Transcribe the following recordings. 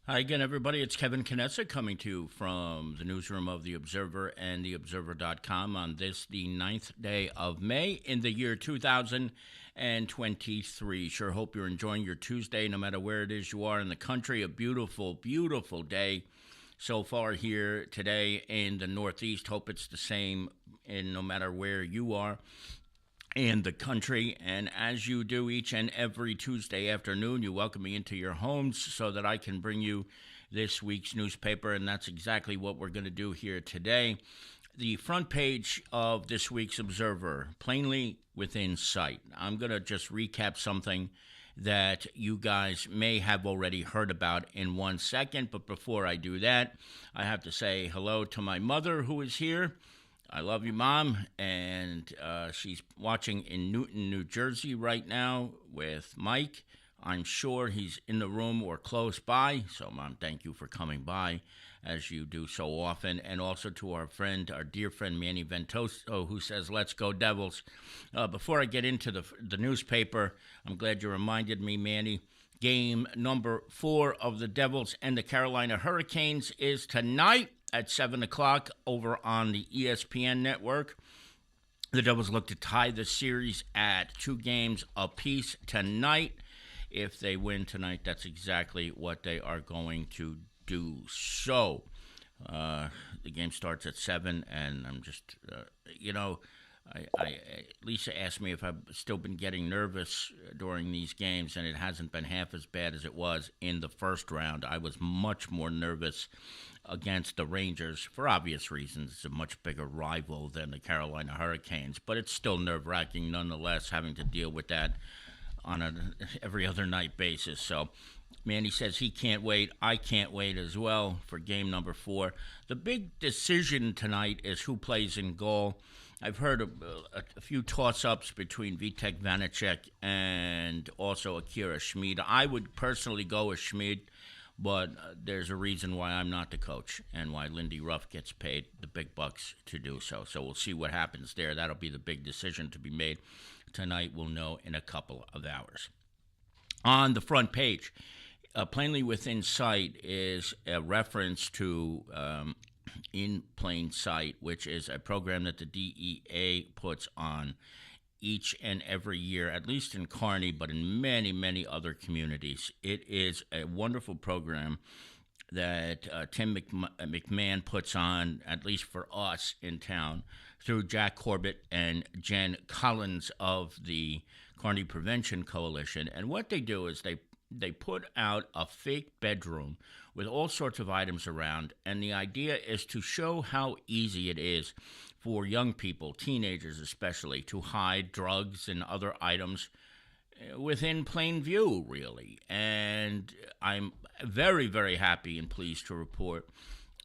Hi again, everybody. It's Kevin Knesset coming to you from the newsroom of The Observer and TheObserver.com on this, the 9th day of May in the year 2023. Sure hope you're enjoying your Tuesday, no matter where it is you are in the country. A beautiful, beautiful day so far here today in the Northeast. Hope it's the same in no matter where you are in the country. And as you do each and every Tuesday afternoon, you welcome me into your homes so that I can bring you this week's newspaper, and that's exactly what we're going to do here today. The front page of this week's Observer, plainly within sight. I'm going to just recap something that you guys may have already heard about in 1 second, but before I do that, I have to say hello to my mother who is here. I love you, Mom, and she's watching in Newton, New Jersey right now with Mike. I'm sure he's in the room or close by, so Mom, thank you for coming by, as you do so often, and also to our dear friend Manny Ventoso, who says, "Let's go Devils." Before I get into the newspaper, I'm glad you reminded me, Manny. Game number 4 of the Devils and the Carolina Hurricanes is tonight at 7 o'clock over on the ESPN network. The Devils look to tie the series at 2 games apiece tonight. If they win tonight, that's exactly what they are going to do. So, the game starts at 7, and I'm just, Lisa asked me if I've still been getting nervous during these games, and it hasn't been half as bad as it was in the first round. I was much more nervous against the Rangers for obvious reasons. It's a much bigger rival than the Carolina Hurricanes, but it's still nerve-wracking nonetheless having to deal with that on an every other night basis. So Manny says he can't wait. I can't wait as well for game number 4. The big decision tonight is who plays in goal. I've heard a few toss-ups between Vitek Vanacek and also Akira Schmid. I would personally go with Schmid, but there's a reason why I'm not the coach and why Lindy Ruff gets paid the big bucks to do so. So we'll see what happens there. That'll be the big decision to be made tonight. We'll know in a couple of hours. On the front page, plainly within sight is a reference to In Plain Sight, which is a program that the DEA puts on each and every year, at least in Kearney, but in many, many other communities. It is a wonderful program that Tim McMahon puts on, at least for us in town, through Jack Corbett and Jen Collins of the Kearney Prevention Coalition. And what they do is they put out a fake bedroom with all sorts of items around, and the idea is to show how easy it is for young people, teenagers especially, to hide drugs and other items within plain view, really. And I'm very, very happy and pleased to report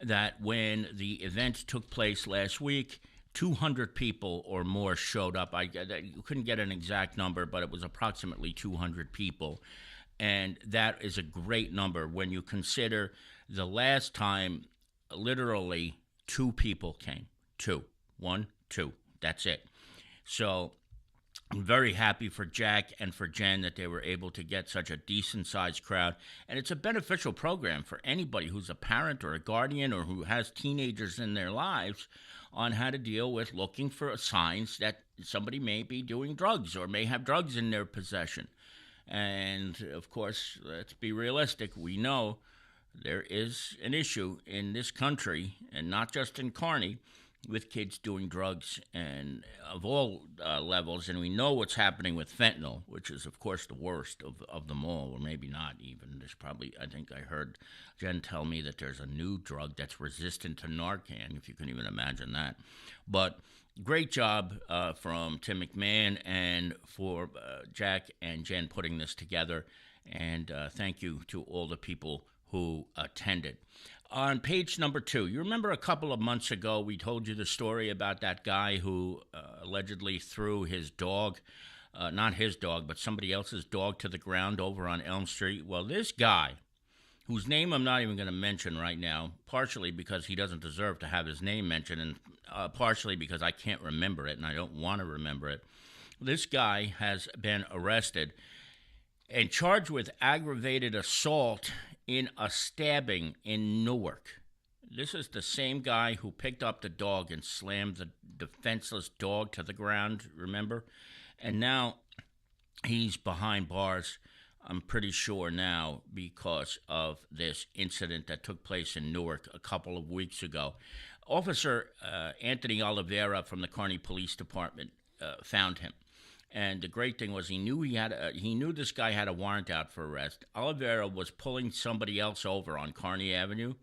that when the event took place last week, 200 people or more showed up. You couldn't get an exact number, but it was approximately 200 people. And that is a great number when you consider the last time literally 2 people came. 2. 1, 2. That's it. So I'm very happy for Jack and for Jen that they were able to get such a decent-sized crowd. And it's a beneficial program for anybody who's a parent or a guardian or who has teenagers in their lives on how to deal with looking for signs that somebody may be doing drugs or may have drugs in their possession. And, of course, let's be realistic. We know there is an issue in this country, and not just in Kearney, with kids doing drugs and of all levels. And we know what's happening with fentanyl, which is, of course, the worst of them all, or maybe not even. There's probably, I think I heard Jen tell me that there's a new drug that's resistant to Narcan, if you can even imagine that. But great job from Tim McMahon and for Jack and Jen putting this together. And thank you to all the people who attended. On page number 2, you remember a couple of months ago we told you the story about that guy who allegedly threw his dog, not his dog, but somebody else's dog to the ground over on Elm Street? Well, this guy, whose name I'm not even going to mention right now, partially because he doesn't deserve to have his name mentioned, and partially because I can't remember it and I don't want to remember it. This guy has been arrested and charged with aggravated assault in a stabbing in Newark. This is the same guy who picked up the dog and slammed the defenseless dog to the ground, remember? And now he's behind bars, I'm pretty sure now, because of this incident that took place in Newark a couple of weeks ago. Officer Anthony Oliveira from the Kearney Police Department found him. And the great thing was he knew this guy had a warrant out for arrest. Oliveira was pulling somebody else over on Kearney Avenue,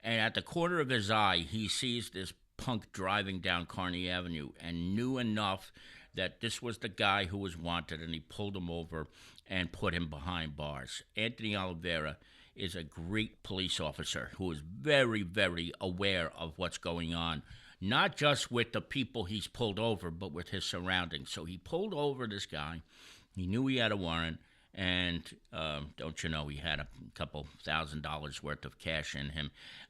and at the corner of his eye, he sees this punk driving down Kearney Avenue and knew enough that this was the guy who was wanted, and he pulled him over and put him behind bars. Anthony Oliveira is a great police officer who is very, very aware of what's going on, not just with the people he's pulled over, but with his surroundings. So he pulled over this guy. He knew he had a warrant, and don't you know, he had a couple $1,000s worth of cash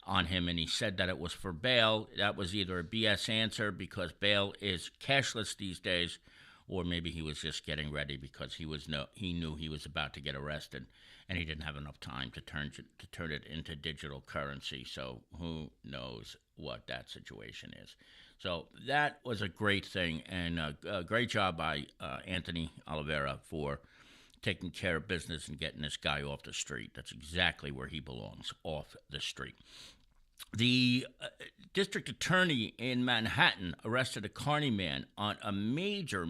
on him, and he said that it was for bail. That was either a BS answer because bail is cashless these days, or maybe he was just getting ready because he knew he was about to get arrested, and he didn't have enough time to turn it into digital currency. So who knows what that situation is. So that was a great thing, and a great job by Anthony Oliveira for taking care of business and getting this guy off the street. That's exactly where he belongs, off the street. The district attorney in Manhattan arrested a Kearney man on a major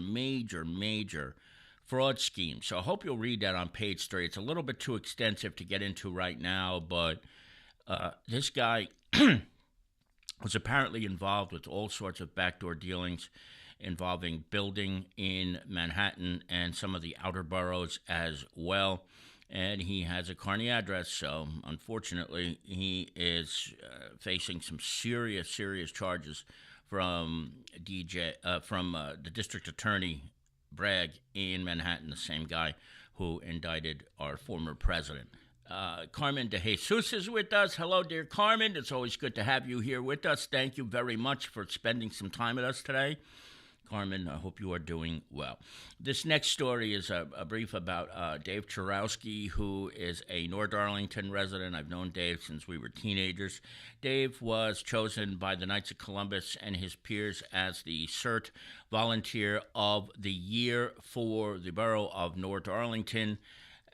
fraud scheme. So I hope you'll read that on page 3. It's a little bit too extensive to get into right now, but this guy was apparently involved with all sorts of backdoor dealings involving building in Manhattan and some of the outer boroughs as well. And he has a Kearney address, so unfortunately he is facing some serious charges from the district attorney Bragg in Manhattan, the same guy who indicted our former president. Carmen De Jesus is with us. Hello, dear Carmen. It's always good to have you here with us. Thank you very much for spending some time with us today. Carmen, I hope you are doing well. This next story is a brief about Dave Churowski, who is a North Arlington resident. I've known Dave since we were teenagers. Dave was chosen by the Knights of Columbus and his peers as the CERT Volunteer of the Year for the borough of North Arlington.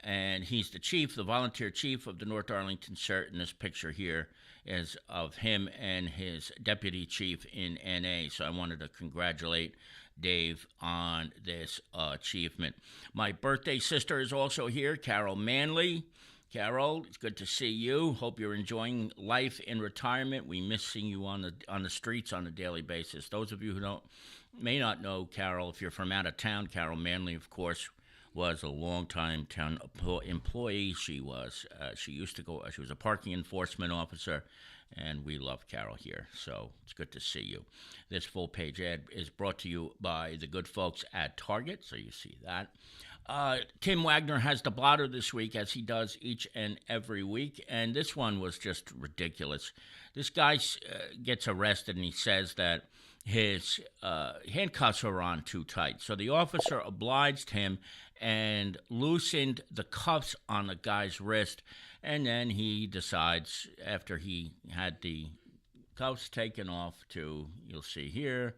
And he's the volunteer chief of the North Arlington CERT. And this picture here is of him and his deputy chief in NA. So I wanted to congratulate Dave on this achievement. My birthday sister is also here, Carol Manley. Carol, it's good to see you. Hope you're enjoying life in retirement. We miss seeing you on the streets on a daily basis. Those of you who may not know Carol, if you're from out of town, Carol Manley, of course, was a long-time town employee. She was a parking enforcement officer, and we love Carol here, so it's good to see you. This full-page ad is brought to you by the good folks at Target, so you see that. Tim Wagner has the blotter this week, as he does each and every week, and this one was just ridiculous. This guy gets arrested, and he says that his handcuffs are on too tight. So the officer obliged him and loosened the cuffs on the guy's wrist, and then he decides, after he had the cuffs taken off, you'll see here,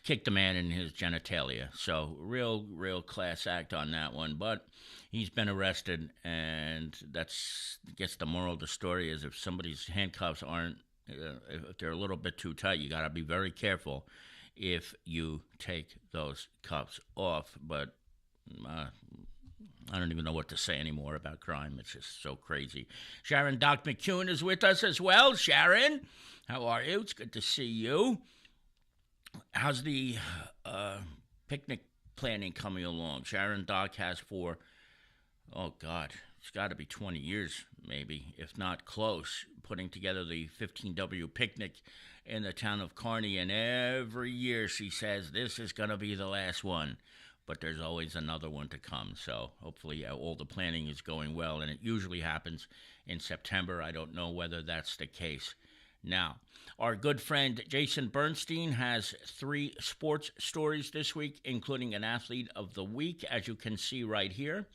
kick the man in his genitalia. So real class act on that one. But he's been arrested, and that's, I guess the moral of the story is if somebody's handcuffs aren't, if they're a little bit too tight, you got to be very careful if you take those cuffs off. But I don't even know what to say anymore about crime. It's just so crazy. Sharon Doc McEwen is with us as well. Sharon, how are you? It's good to see you. How's the picnic planning coming along? Sharon Doc has for, oh God, it's got to be 20 years maybe, if not close, putting together the 15W picnic in the town of Kearney. And every year she says, this is going to be the last one. But there's always another one to come. So hopefully all the planning is going well. And it usually happens in September. I don't know whether that's the case now. Our good friend Jason Bernstein has 3 sports stories this week, including an athlete of the week, as you can see right here.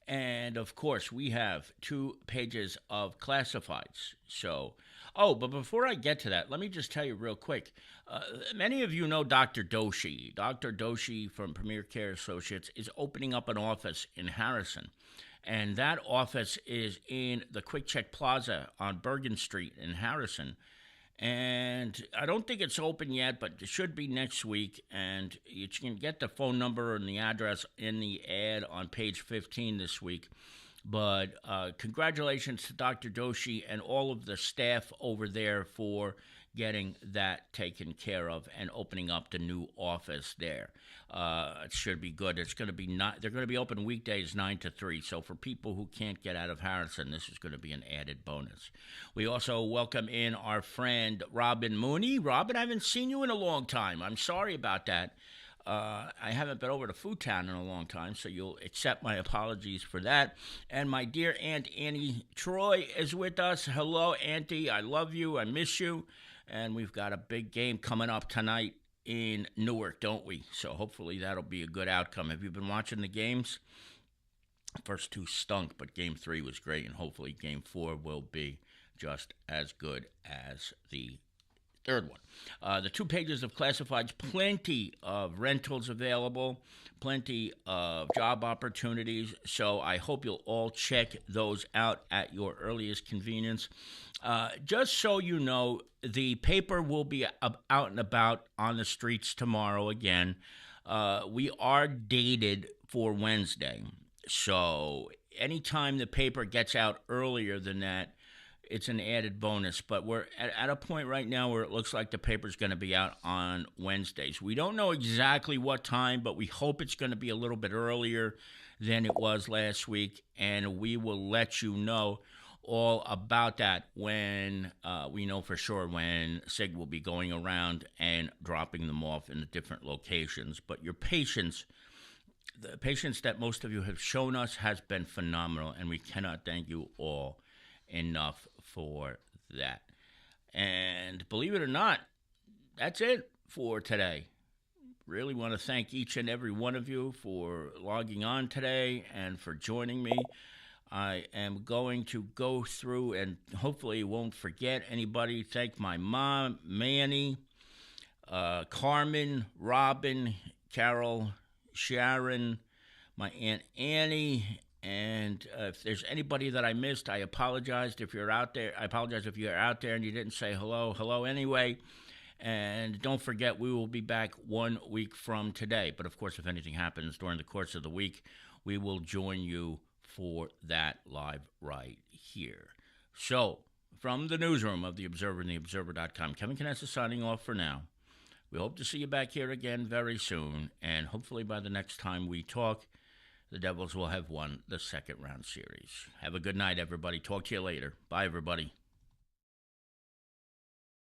And of course, we have 2 pages of classifieds. So, oh, but before I get to that, let me just tell you real quick. Uh, Many of you know Dr. Doshi. Dr. Doshi from Premier Care Associates is opening up an office in Harrison. And that office is in the Quick Check Plaza on Bergen Street in Harrison. And I don't think it's open yet, but it should be next week. And you can get the phone number and the address in the ad on page 15 this week. But congratulations to Dr. Doshi and all of the staff over there for getting that taken care of and opening up the new office there. It should be good. It's going to be not. They're going to be open weekdays 9 to 3. So for people who can't get out of Harrison, this is going to be an added bonus. We also welcome in our friend Robin Mooney. Robin, I haven't seen you in a long time. I'm sorry about that. I haven't been over to Food Town in a long time, so you'll accept my apologies for that. And my dear Aunt Annie Troy is with us. Hello, Auntie. I love you. I miss you. And we've got a big game coming up tonight in Newark, don't we? So hopefully that'll be a good outcome. Have you been watching the games? First 2 stunk, but Game 3 was great, and hopefully Game 4 will be just as good as the third one. The 2 pages of classifieds, plenty of rentals available, plenty of job opportunities. So I hope you'll all check those out at your earliest convenience. Just so you know, the paper will be out and about on the streets tomorrow again. We are dated for Wednesday. So anytime the paper gets out earlier than that, it's an added bonus. But we're at a point right now where it looks like the paper's going to be out on Wednesdays. We don't know exactly what time, but we hope it's going to be a little bit earlier than it was last week. And we will let you know all about that when we know for sure when SIG will be going around and dropping them off in the different locations. But your patience, the patience that most of you have shown us has been phenomenal, and we cannot thank you all enough for that. And believe it or not, that's it for today. Really want to thank each and every one of you for logging on today and for joining me. I am going to go through and hopefully won't forget anybody. Thank my mom, Manny, Carmen, Robin, Carol, Sharon, my Aunt Annie, and if there's anybody that I missed, I apologize if you're out there. I apologize if you're out there and you didn't say hello anyway. And don't forget, we will be back 1 week from today. But of course, if anything happens during the course of the week, we will join you for that live right here. So, from the newsroom of The Observer and TheObserver.com, Kevin Kness is signing off for now. We hope to see you back here again very soon, and hopefully by the next time we talk, the Devils will have won the second round series. Have a good night, everybody. Talk to you later. Bye, everybody.